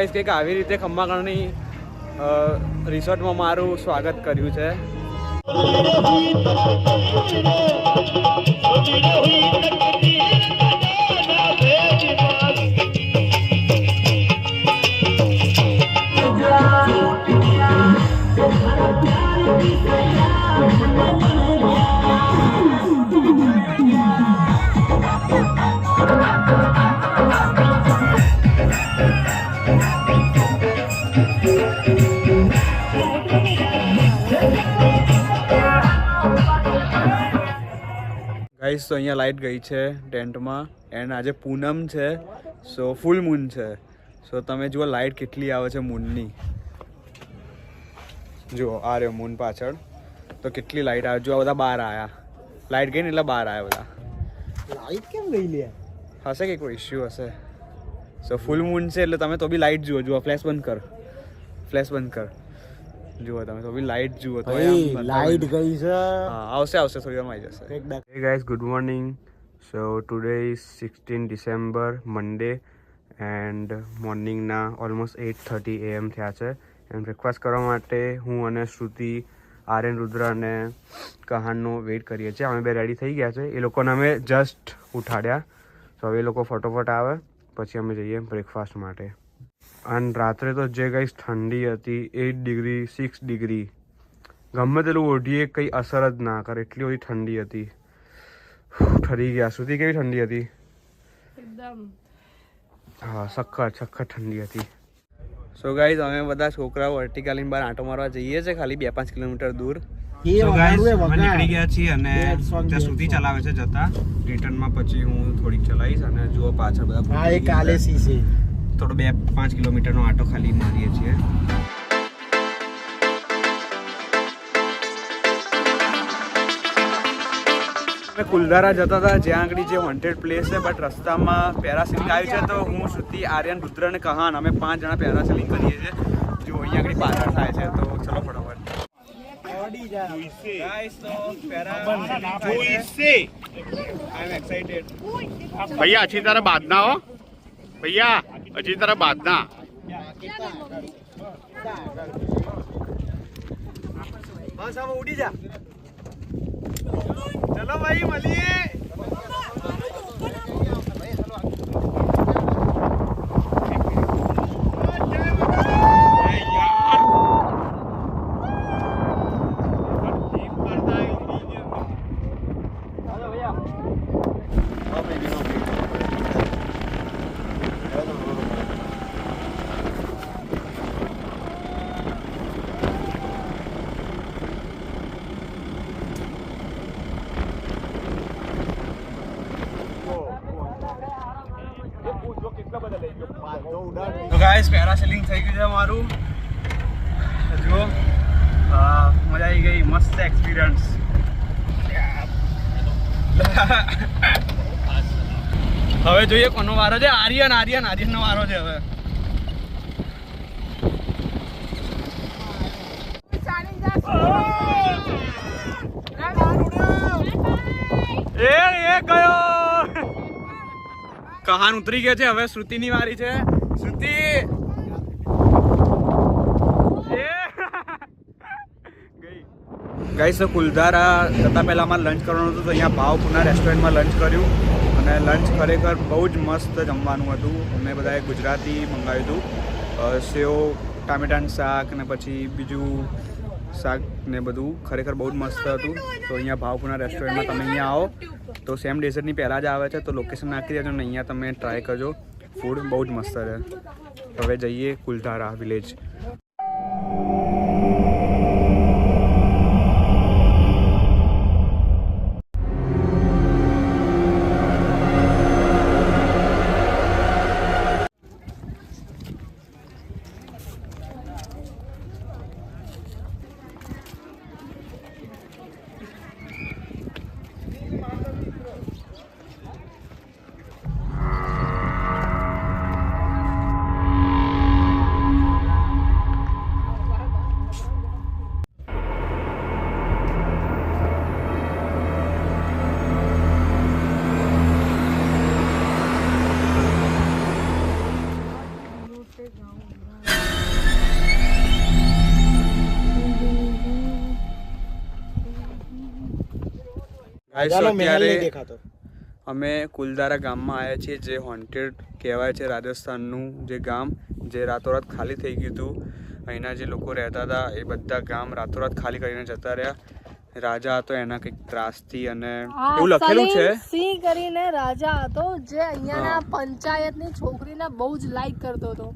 કંઈક આવી રીતે ખંભાગણની રિસોર્ટમાં મારું સ્વાગત કર્યું છે. ગાઈસ તો અહીંયા લાઇટ ગઈ છે ટેન્ટમાં એન્ડ આજે પૂનમ છે સો ફૂલ મૂન છે. સો તમે જુઓ લાઇટ કેટલી આવે છે મૂનની. જુઓ આ રહ્યો મૂન પાછળ તો કેટલી લાઇટ આવે. જો આ બધા બહાર આવ્યા, લાઇટ ગઈ ને એટલે બહાર આવ્યા બધા. લાઇટ કેમ ગઈ લે? હશે કે કોઈ ઇશ્યુ હશે. સો ફૂલ મૂન છે એટલે તમે તો બી લાઇટ જુઓ. જુઓ ફ્લેશ બંધ કર, ફ્લેશ બંધ કર. જુઓ તમે તો બી લાઇટ જુઓ તો લાઇટ ગઈ છે. હા આવશે આવશે થોડી વારમાં આવી જશે. Hey guys, good morning. So today is 16 December, Monday and morning ના almost 8:30 AM થયા છે. એન્ડ બ્રેકફાસ્ટ કરવા માટે હું અને શ્રુતિ, આર્યન, રુદ્ર અને કહાનનો વેઇટ કરીએ છીએ. અમે બે રેડી થઈ ગયા છે. એ લોકોને અમે જસ્ટ ઉઠાડ્યા. તો હવે એ લોકો ફટોફટ આવે પછી અમે જઈએ બ્રેકફાસ્ટ માટે. અને રાત્રે તો જે કંઈ ઠંડી હતી, 8 ડિગ્રી 6 ડિગ્રી, ગમે તેલું ઓઢીએ કંઈ અસર જ ના કરે એટલી બધી ઠંડી હતી. ઠરી ગયા. સુધી કેવી ઠંડી હતી? એકદમ હા સખત ઠંડી હતી. સો ગાઈઝ અમે બધા છોકરાઓ વર્ટિકાલીને બહાર આંટો મારવા જઈએ છીએ ખાલી 2-5 કિલોમીટર દૂર. સો ગાઈઝ અમે નીકળી ગયા છીએ અને ત્યાં સુધી ચલાવે છે જતા. રિટર્નમાં પછી હું થોડીક ચલાવીશ અને જુઓ પાછળ બધા. હા એ કાલે સી છે. થોડો 2-5 કિલોમીટરનો આંટો ખાલી મારીએ છીએ. કુલધારા જતા હતા જ્યાં આગળ જે વોન્ટેડ પ્લેસ છે, બટ રસ્તામાં પેરાસિલિંગ આવ્યું છે તો હું, શ્રુતિ, આર્યન, રુદ્ર અને કહાન અમે 5 જણા પેરાસિલિંગ કરીએ છીએ. જો અહીંયા આગળ પાછળ થાય છે તો ચલો ફટાફટ. भैया अच्छी तरह बांधना हो, भैया अच्छी तरह बांधना. બસ હવે ઉડી જા. ચલો ભાઈ મળીએ. તો ગાઈસ પેરાસેલિંગ થઈ ગયું છે અમારું. જુઓ મજા આવી ગઈ, મસ્ત એક્સપિરિયન્સ. હવે જોઈએ કોનો વારો છે. આર્યનનો વારો છે હવે. એ ગયો. કહાન ઉતરી ગયો છે. હવે શ્રુતિની વારી છે. શ્રુતિ ગાઈસ તો કુલધારા જતા પહેલાં અમારે લંચ કરવાનું હતું તો અહીંયા ભાવપુના રેસ્ટોરન્ટમાં લંચ કર્યું અને લંચ ખરેખર બહુ જ મસ્ત જમવાનું હતું. અમે બધાએ ગુજરાતી મંગાવ્યું હતું. સેવ ટામેટાનું શાક ને પછી બીજું શાક ને બધું ખરેખર બહુ જ મસ્ત હતું. તો અહીંયા ભાવપુરા રેસ્ટોરન્ટમાં તમે અહીંયા આવો તો સેમ ડેઝર્ટની પહેલાં જ આવે છે, તો લોકેશન નાખી દેજો ને અહીંયા તમે ટ્રાય કરજો. ફૂડ બહુ જ મસ્ત છે. હવે જઈએ કુલધારા વિલેજ. ચાલો મહેલ નહીં દેખાતો. અમે કુલધારા ગામમાં આવ્યા છીએ, જે હોન્ટેડ કહેવાય છે, રાજસ્થાનનું જે ગામ જે રાતોરાત ખાલી થઈ ગયું હતું. અહીંના જે લોકો રહેતા હતા એ બધા ગામ રાતોરાત ખાલી કરીને જતા રહ્યા. રાજા હતો એના કંઈક ત્રાસથી અને એવું લખેલું છે સિંહ કરીને રાજા હતો જે અહીંયાના પંચાયતની છોકરીને બહુ જ લાઈક કરતો હતો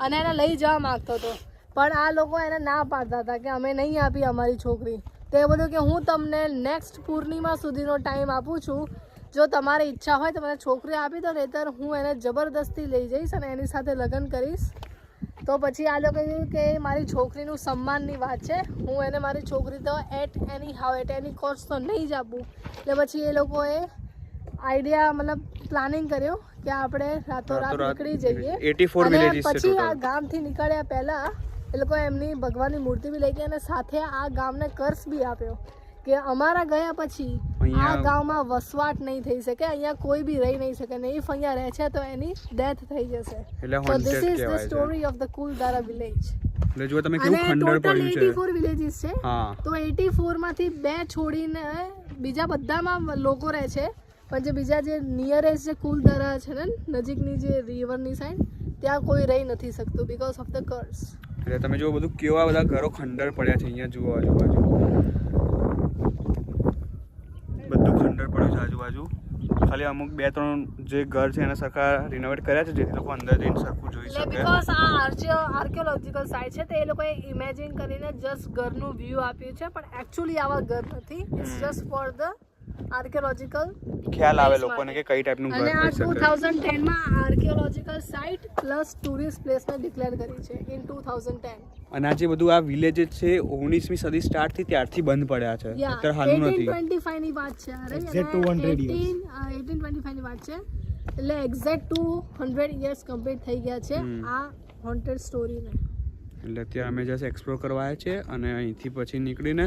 અને એને લઈ જવા માંગતો હતો, પણ આ લોકો એને ના પાડતા હતા કે અમે નહીં આપી અમારી છોકરી. તો એ બધું કે હું તમને નેક્સ્ટ પૂર્ણિમા સુધીનો ટાઈમ આપું છું, જો તમારી ઈચ્છા હોય તો મને છોકરી આપી દો, નહીંતર હું એને જબરદસ્તી લઈ જઈશ અને એની સાથે લગ્ન કરીશ. તો પછી આ લોકો કહ્યું કે મારી છોકરીનું સન્માનની વાત છે, હું એને મારી છોકરી તો એટ એની કોસ્ટ તો નહીં જ આપું. એટલે પછી એ લોકોએ આઈડિયા મતલબ પ્લાનિંગ કર્યો કે આપણે રાતોરાત નીકળી જઈએ. 84 અને વિલેજીસ છે પછી આ ટોટલ. ગામથી નીકળ્યા પહેલા એ લોકો એમની ભગવાનની મૂર્તિ બી લઈ ગયા અને સાથે આ ગામને કર્સ બી આપ્યો કે અમારા ગયા પછી આ ગામમાં વસવાટ નહીં થઈ શકે, અહીંયા કોઈ બી રહી નહીં શકે, ને ઇફ અહીંયા રહે છે તો એની ડેથ થઈ જશે. તો this is the story of the Kuldhara village. એટલે જો તમે કેવું ખંડર પડ્યું છે. 84 વિલેજીસ છે. તો 84 માંથી 2 છોડીને બીજા બધામાં લોકો રહે છે, પણ જે બીજા જે નિયરેસ્ટ જે કુલધારા છે ને નજીકની જે રિવરની સાઈડ, ત્યાં કોઈ રહી નથી શકતું બીકોઝ ઓફ ધ કર્સ. એટલે તમે જો બધું કેવા બધા ઘરો ખંડર પડ્યા છે અહીંયા, જુઓ આજુબાજુ બધું ખંડર પડ્યું છે આજુબાજુ. ખાલી અમુક 2-3 જે ઘર છે એને સરકાર રિનોવેટ કર્યા છે જેથી લોકો અંદર જઈને સરખું જોઈ શકે. બીકોઝ આ આર્કિયોલોજીકલ સાઇટ છે, તો એ લોકોએ ઇમેજિન કરીને જસ્ટ ઘરનું વ્યૂ આપ્યું છે, પણ એકચ્યુઅલી આવા ઘર નથી. It's just for the archaeological ખ્યાલ આવે લોકોને કે કઈ ટાઈપનું ઘર અને આ હોઈ શકે. 2010 માં આર્કિયોલોજીકલ સાઇટ પ્લસ ટુરિસ્ટ પ્લેસને ડિક્લેર કરી છે ઇન 2010. અને આ જે બધું આ વિલેજ છે 19મી સદી સ્ટાર્ટ થઈ ત્યારથી બંધ પડ્યા છે, અત્યારે હાલનું નથી. 1825 ની વાત છે. અરે Exact 200 years. 1825 ની વાત છે, એટલે એક્ઝેક્ટ 200 years કમ્પ્લીટ થઈ ગયા છે આ હોન્ટેડ સ્ટોરીને. એટલે અત્યારે અમે જસ્ટ એક્સપ્લોર કરવા આવ્યા છે અને અહીંથી પછી નીકળીને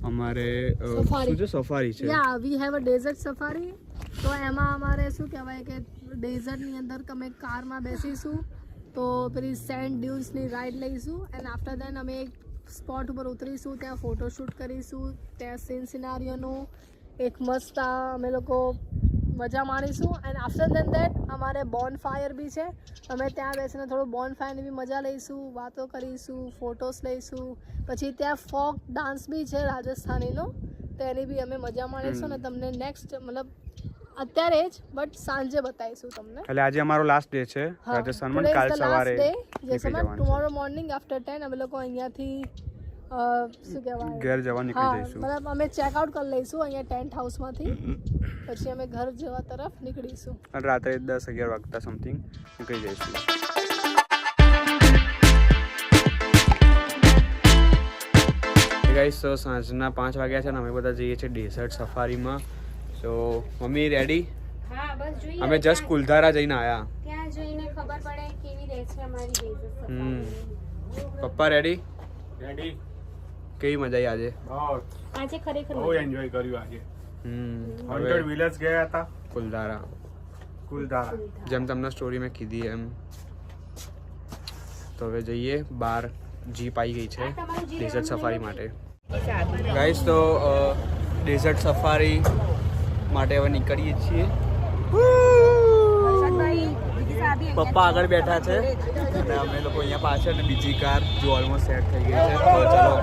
અમારે શું છે સફારી છે. યા we have a desert safari. તો એમાં અમારે શું કહેવાય કે ડેઝર્ટની અંદર અમે કારમાં બેસીશું, તો પેલી સેન્ડ ડ્યુન્સની રાઈડ લઈશું, એન્ડ આફ્ટર દેન અમે એક સ્પોટ ઉપર ઉતરીશું, ત્યાં ફોટોશૂટ કરીશું, ત્યાં સીન સિનારીઓનું એક મસ્ત અમે લોકો મજા માણીશું. એન્ડ આફ્ટર દેન દેટ અમારે બોન ફાયર બી છે, અમે ત્યાં બેસીને થોડું બોન ફાયરની બી મજા લઈશું, વાતો કરીશું, ફોટોસ લઈશું. પછી ત્યાં ફોક ડાન્સ બી છે રાજસ્થાનીનો, તો એની બી અમે મજા માણીશું અને તમને નેક્સ્ટ મતલબ અત્યારે જ બટ સાંજે બતાવીશું તમને. એટલે આજે અમારો લાસ્ટ ડે છે રાજસ્થાનમાં, કાલ સવારે ટુમોરો મોર્નિંગ આફ્ટર 10 અમે લોકો અહીંયાથી શું કહેવાય ઘર જવા નીકળી જઈશું. મતલબ અમે ચેકઆઉટ કરી લઈશું અહીંયા ટેન્ટ હાઉસમાંથી, પછી અમે ઘર જવા તરફ નીકળીશું અને રાત્રે 10-11 વાગતા સમથિંગ નીકળી જઈશું. ગાઈસ તો સાંજના 5 વાગ્યા છે ને અમે બધા જઈએ છીએ ડેઝર્ટ સફારીમાં. સો મમ્મી રેડી? હા બસ જોઈએ. અમે જસ્ટ કુલધારા જઈને આવ્યા. ત્યાં જઈને ખબર પડે કેવી રહે છે અમારી ડેઝર્ટ સફારી. પપ્પા રેડી? રેડી. કેવી મજા આવી આજે? આજે ખરેખર બહુ એન્જોય કર્યું આજે. હોન્ટેડ વિલેજ ગયા હતા કુલધારા, જેમ તમને સ્ટોરી મેં કીધી એમ. તો હવે જઈએ બહાર, જીપ આવી ગઈ છે ડેઝર્ટ સફારી માટે. ગાઈસ તો ડેઝર્ટ સફારી માટે હવે નીકળીએ છીએ. પપ્પા આગળ બેઠા છે અને અમે લોકો અહીંયા પાછળ અને બીજી કાર જો ઓલમોસ્ટ સેટ થઈ ગઈ છે. તો ચલો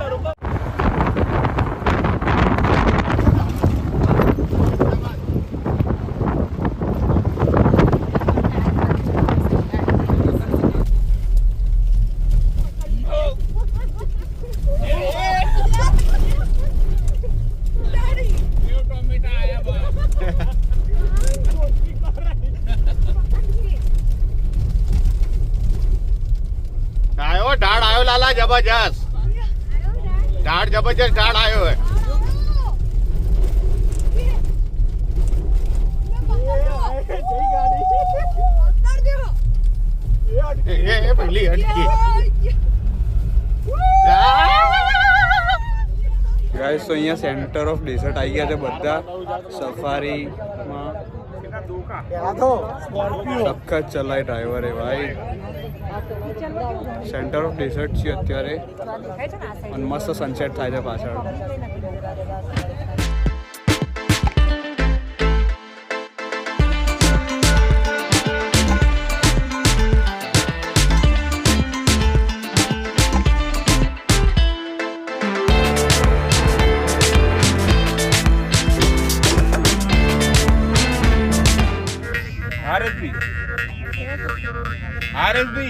આયો ઢાળ આયો લાલા જબરજસ્ત ઢાળ જબરજસ્ત ઢાળ આયો હે એ પહેલી અટકી ગાઈસ તો અહીંયા સેન્ટર ઓફ ડેઝર્ટ આવી ગયા છે બધા સફારીમાં સખત ચલાય ડ્રાઈવરે ભાઈ. સેન્ટર ઓફ ડેઝર્ટ છે અત્યારે અને મસ્ત સનસેટ થાય છે પાછળ. RSB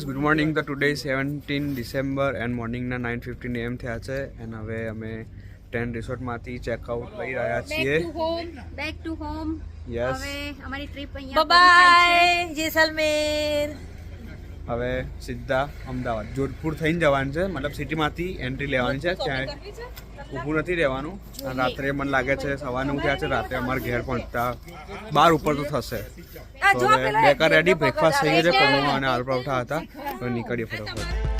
good morning. તો ટુડે 17 ડિસેમ્બર એન્ડ મોર્નિંગના 9:15 AM થયા છે અને હવે અમે ટેન રિસોર્ટમાંથી ચેકઆઉટ લઈ રહ્યા છીએ. Back to home. યસ, હવે અમારી ટ્રીપ અહીંયા બાય જેસલમેર. હવે સીધા અમદાવાદ જોધપુર થઈને જવાનું છે. મતલબ સિટીમાંથી એન્ટ્રી લેવાની છે. ત્યાં ઊભું નથી રહેવાનું. અને રાત્રે મને લાગે છે સવારનું થયા છે, રાત્રે અમારા ઘેર પહોંચતા 12 ઉપર તો થશે. તો હવે બેકાર રેડી બ્રેકફાસ્ટ થઈ ગયો છે. પૌવા અને આલુ પરોઠા હતા. તો નીકળીએ ફટાફટ.